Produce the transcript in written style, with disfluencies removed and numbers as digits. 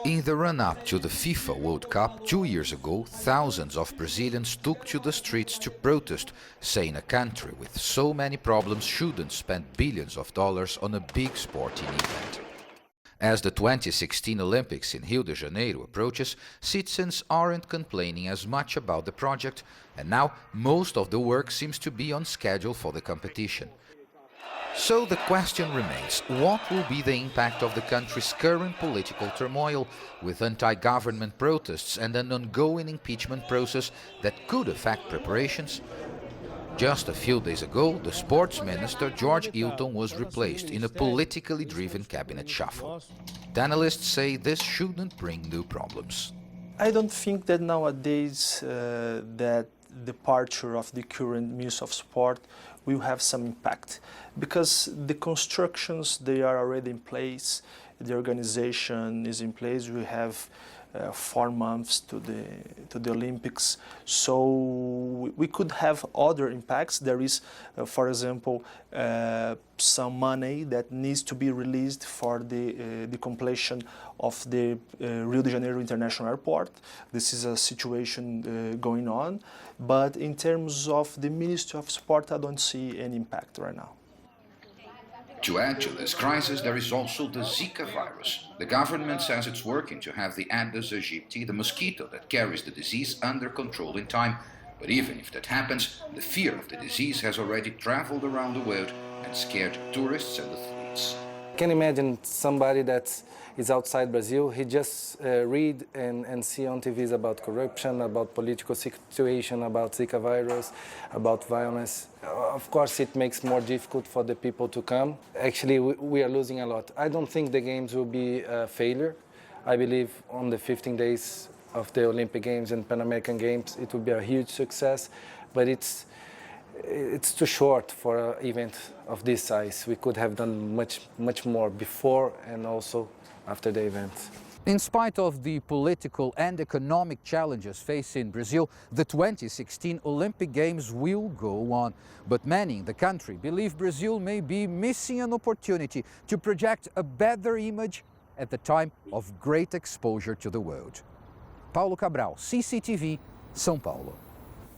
In the run-up to the FIFA World Cup 2 years ago, thousands of Brazilians took to the streets to protest, saying a country with so many problems shouldn't spend billions of dollars on a big sporting event. As the 2016 Olympics in Rio de Janeiro approaches, citizens aren't complaining as much about the project, and now most of the work seems to be on schedule for the competition. So the question remains, what will be the impact of the country's current political turmoil, with anti-government protests and an ongoing impeachment process that could affect preparations? Just a few days ago, the sports minister George Hilton was replaced in a politically driven cabinet shuffle. Analysts say this shouldn't bring new problems. I don't think that nowadays that departure of the current Minister of Sport will have some impact, because the constructions, they are already in place, the organization is in place. We have 4 months to the Olympics, so we could have other impacts. There is, for example, some money that needs to be released for the completion of the Rio de Janeiro International Airport. This is a situation going on, but in terms of the Ministry of Sport, I don't see any impact right now. To add to this crisis, there is also the Zika virus. The government says it's working to have the Aedes aegypti, the mosquito that carries the disease, under control in time. But even if that happens, the fear of the disease has already traveled around the world and scared tourists and athletes. I can imagine somebody that is outside Brazil, he just read and see on TVs about corruption, about political situation, about Zika virus, about violence. Of course, it makes more difficult for the people to come. Actually, we are losing a lot. I don't think the games will be a failure. I believe on the 15 days of the Olympic Games and Pan American Games, it will be a huge success, but it's too short for an event of this size. We could have done much more before and also after the event. In spite of the political and economic challenges facing Brazil, the 2016 Olympic Games will go on. But many in the country believe Brazil may be missing an opportunity to project a better image at the time of great exposure to the world. Paulo Cabral, CCTV, São Paulo.